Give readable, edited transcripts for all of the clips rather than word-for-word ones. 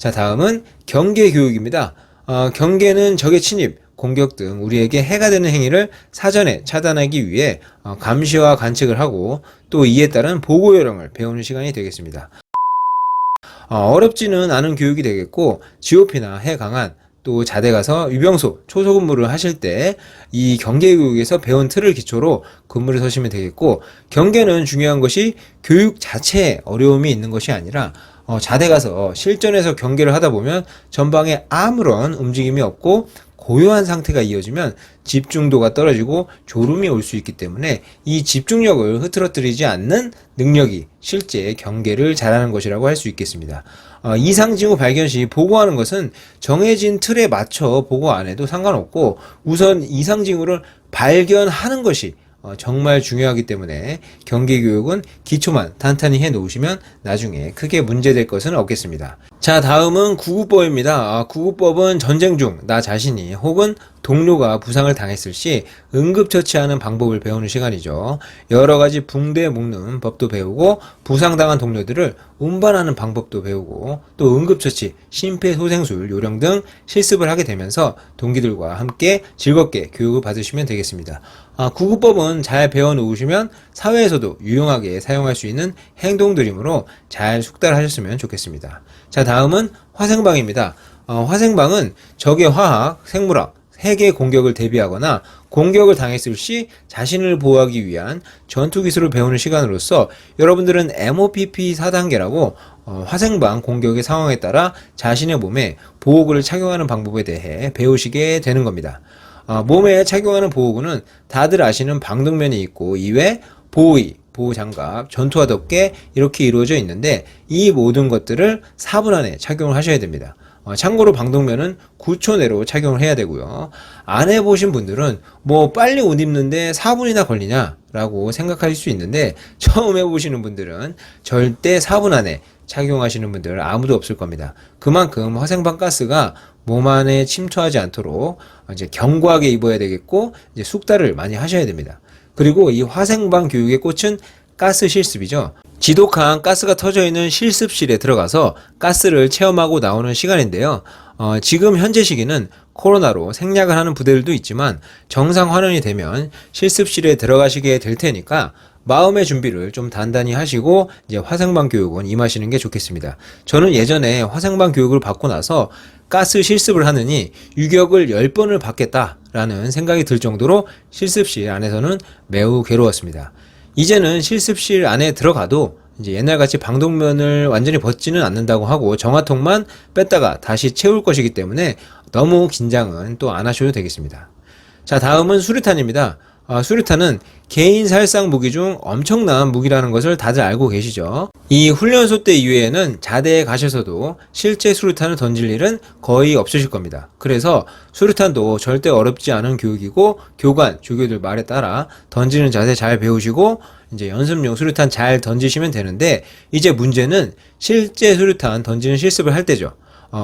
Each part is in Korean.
자, 다음은 경계 교육입니다. 경계는 적의 침입, 공격 등 우리에게 해가 되는 행위를 사전에 차단하기 위해 감시와 관측을 하고 또 이에 따른 보고 요령을 배우는 시간이 되겠습니다. 어렵지는 않은 교육이 되겠고 GOP나 해강한 또 자대 가서 유병소, 초소 근무를 하실 때 이 경계 교육에서 배운 틀을 기초로 근무를 서시면 되겠고, 경계는 중요한 것이 교육 자체에 어려움이 있는 것이 아니라 자대 가서 실전에서 경계를 하다 보면 전방에 아무런 움직임이 없고 고요한 상태가 이어지면 집중도가 떨어지고 졸음이 올 수 있기 때문에 이 집중력을 흐트러뜨리지 않는 능력이 실제 경계를 잘하는 것이라고 할 수 있겠습니다. 이상징후 발견 시 보고하는 것은 정해진 틀에 맞춰 보고 안 해도 상관없고 우선 이상징후를 발견하는 것이 정말 중요하기 때문에 경계교육은 기초만 탄탄히 해 놓으시면 나중에 크게 문제될 것은 없겠습니다. 자, 다음은 구급법입니다. 구급법은 전쟁 중 나 자신이 혹은 동료가 부상을 당했을 시 응급처치하는 방법을 배우는 시간이죠. 여러가지 붕대 묶는 법도 배우고 부상당한 동료들을 운반하는 방법도 배우고 또 응급처치, 심폐소생술 요령 등 실습을 하게 되면서 동기들과 함께 즐겁게 교육을 받으시면 되겠습니다. 구급법은 잘 배워놓으시면 사회에서도 유용하게 사용할 수 있는 행동들이므로 잘 숙달하셨으면 좋겠습니다. 자, 다음은 화생방입니다. 화생방은 적의 화학, 생물학, 핵의 공격을 대비하거나 공격을 당했을 시 자신을 보호하기 위한 전투기술을 배우는 시간으로서 여러분들은 MOPP 4단계라고 화생방 공격의 상황에 따라 자신의 몸에 보호구를 착용하는 방법에 대해 배우시게 되는 겁니다. 몸에 착용하는 보호구는 다들 아시는 방독면이 있고 이외 보호의, 보호장갑, 전투화 덮개 이렇게 이루어져 있는데 이 모든 것들을 4분 안에 착용을 하셔야 됩니다. 참고로 방독면은 9초 내로 착용을 해야 되고요. 안 해보신 분들은 뭐 빨리 옷 입는데 4분이나 걸리냐 라고 생각하실 수 있는데 처음 해보시는 분들은 절대 4분 안에 착용하시는 분들 아무도 없을 겁니다. 그만큼 화생방 가스가 몸 안에 침투하지 않도록 이제 견고하게 입어야 되겠고 이제 숙달을 많이 하셔야 됩니다. 그리고 이 화생방 교육의 꽃은 가스 실습이죠. 지독한 가스가 터져 있는 실습실에 들어가서 가스를 체험하고 나오는 시간인데요. 지금 현재 시기는 코로나로 생략을 하는 부대들도 있지만 정상 환원이 되면 실습실에 들어가시게 될 테니까 마음의 준비를 좀 단단히 하시고 이제 화생방 교육은 임하시는 게 좋겠습니다. 저는 예전에 화생방 교육을 받고 나서 가스 실습을 하느니 유격을 10번을 받겠다라는 생각이 들 정도로 실습실 안에서는 매우 괴로웠습니다. 이제는 실습실 안에 들어가도 이제 옛날같이 방독면을 완전히 벗지는 않는다고 하고 정화통만 뺐다가 다시 채울 것이기 때문에 너무 긴장은 또 안 하셔도 되겠습니다. 자, 다음은 수류탄입니다. 수류탄은 개인 살상 무기 중 엄청난 무기라는 것을 다들 알고 계시죠. 이 훈련소 때 이외에는 자대에 가셔서도 실제 수류탄을 던질 일은 거의 없으실 겁니다. 그래서 수류탄도 절대 어렵지 않은 교육이고 교관, 조교들 말에 따라 던지는 자세 잘 배우시고 이제 연습용 수류탄 잘 던지시면 되는데 이제 문제는 실제 수류탄 던지는 실습을 할 때죠.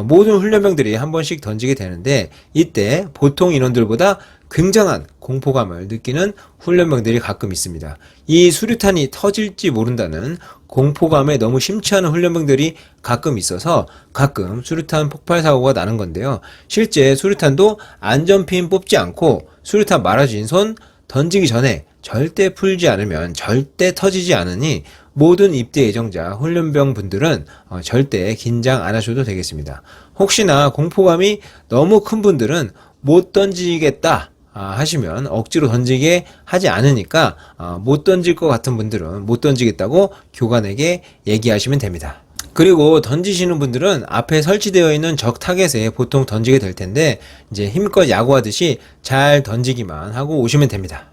모든 훈련병들이 한 번씩 던지게 되는데 이때 보통 인원들보다 굉장한 공포감을 느끼는 훈련병들이 가끔 있습니다. 이 수류탄이 터질지 모른다는 공포감에 너무 심취하는 훈련병들이 가끔 있어서 가끔 수류탄 폭발 사고가 나는 건데요. 실제 수류탄도 안전핀 뽑지 않고 수류탄 말아진 손 던지기 전에 절대 풀지 않으면 절대 터지지 않으니 모든 입대 예정자 훈련병 분들은 절대 긴장 안 하셔도 되겠습니다. 혹시나 공포감이 너무 큰 분들은 못 던지겠다 하시면 억지로 던지게 하지 않으니까 못 던질 것 같은 분들은 못 던지겠다고 교관에게 얘기하시면 됩니다. 그리고 던지시는 분들은 앞에 설치되어 있는 적 타겟에 보통 던지게 될 텐데 이제 힘껏 야구하듯이 잘 던지기만 하고 오시면 됩니다.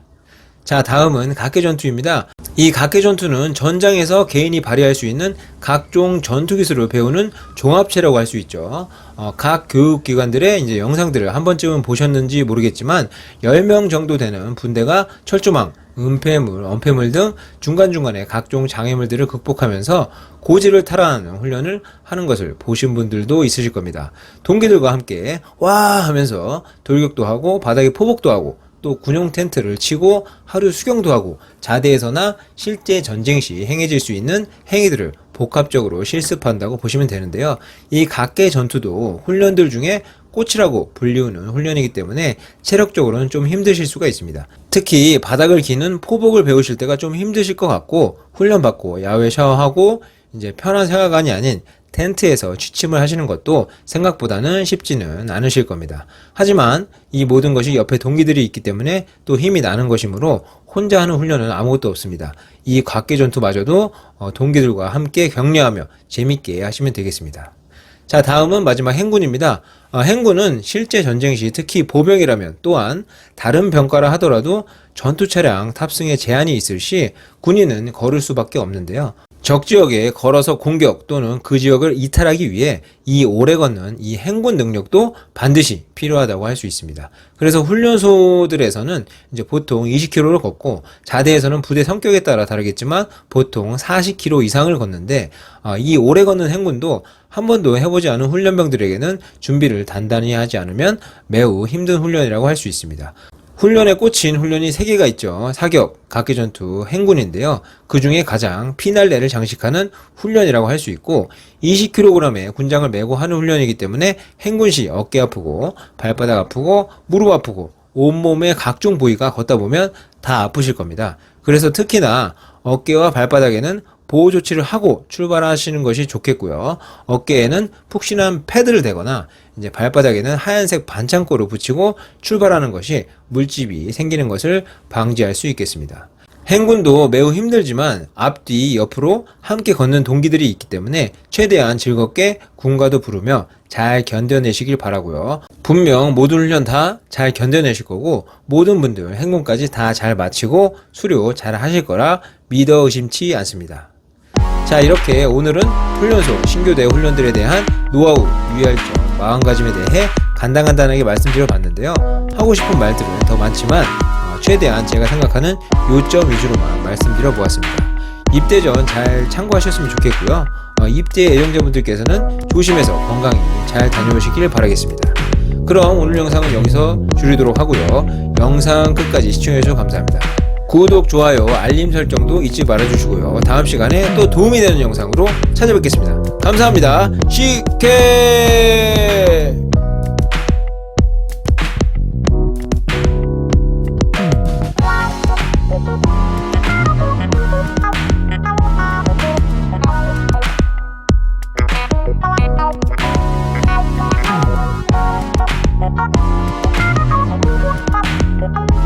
자, 다음은 각계전투입니다. 이 각계전투는 전장에서 개인이 발휘할 수 있는 각종 전투기술을 배우는 종합체라고 할 수 있죠. 각 교육기관들의 이제 영상들을 한 번쯤은 보셨는지 모르겠지만 10명 정도 되는 분대가 철조망, 은폐물, 엄폐물 등 중간중간에 각종 장애물들을 극복하면서 고지를 탈환하는 훈련을 하는 것을 보신 분들도 있으실 겁니다. 동기들과 함께 와 하면서 돌격도 하고 바닥에 포복도 하고 또 군용 텐트를 치고 하루 수경도 하고 자대에서나 실제 전쟁 시 행해질 수 있는 행위들을 복합적으로 실습한다고 보시면 되는데요. 이 각계 전투도 훈련들 중에 꽃이라고 불리우는 훈련이기 때문에 체력적으로는 좀 힘드실 수가 있습니다. 특히 바닥을 기는 포복을 배우실 때가 좀 힘드실 것 같고, 훈련 받고 야외 샤워하고 이제 편한 생활관이 아닌 텐트에서 취침을 하시는 것도 생각보다는 쉽지는 않으실 겁니다. 하지만 이 모든 것이 옆에 동기들이 있기 때문에 또 힘이 나는 것이므로 혼자 하는 훈련은 아무것도 없습니다. 이 각계 전투마저도 동기들과 함께 격려하며 재밌게 하시면 되겠습니다. 자, 다음은 마지막 행군입니다. 행군은 실제 전쟁 시 특히 보병이라면 또한 다른 병과라 하더라도 전투 차량 탑승에 제한이 있을 시 군인은 걸을 수밖에 없는데요. 적 지역에 걸어서 공격 또는 그 지역을 이탈하기 위해 이 오래 걷는 이 행군 능력도 반드시 필요하다고 할 수 있습니다. 그래서 훈련소들에서는 이제 보통 20km를 걷고, 자대에서는 부대 성격에 따라 다르겠지만 보통 40km 이상을 걷는데, 이 오래 걷는 행군도 한 번도 해보지 않은 훈련병들에게는 준비를 단단히 하지 않으면 매우 힘든 훈련이라고 할 수 있습니다. 훈련에 꽂힌 훈련이 3개가 있죠. 사격, 각계전투, 행군인데요. 그 중에 가장 피날레를 장식하는 훈련이라고 할 수 있고, 20kg의 군장을 메고 하는 훈련이기 때문에 행군 시 어깨 아프고 발바닥 아프고 무릎 아프고 온몸의 각종 부위가 걷다 보면 다 아프실 겁니다. 그래서 특히나 어깨와 발바닥에는 보호 조치를 하고 출발하시는 것이 좋겠고요. 어깨에는 푹신한 패드를 대거나 이제 발바닥에는 하얀색 반창고를 붙이고 출발하는 것이 물집이 생기는 것을 방지할 수 있겠습니다. 행군도 매우 힘들지만 앞뒤 옆으로 함께 걷는 동기들이 있기 때문에 최대한 즐겁게 군가도 부르며 잘 견뎌내시길 바라고요. 분명 모든 훈련 다 잘 견뎌내실 거고, 모든 분들 행군까지 다 잘 마치고 수료 잘 하실 거라 믿어 의심치 않습니다. 자, 이렇게 오늘은 훈련소 신교대 훈련들에 대한 노하우, 유의할 점, 마음가짐에 대해 간단하게 말씀드려 봤는데요. 하고 싶은 말들은 더 많지만 최대한 제가 생각하는 요점 위주로만 말씀드려 보았습니다. 입대 전 잘 참고하셨으면 좋겠고요. 입대 예정자분들께서는 조심해서 건강히 잘 다녀오시길 바라겠습니다. 그럼 오늘 영상은 여기서 줄이도록 하고요. 영상 끝까지 시청해주셔서 감사합니다. 구독, 좋아요, 알림 설정도 잊지 말아주시고요. 다음 시간에 또 도움이 되는 영상으로 찾아뵙겠습니다. 감사합니다. 시케! Thank you.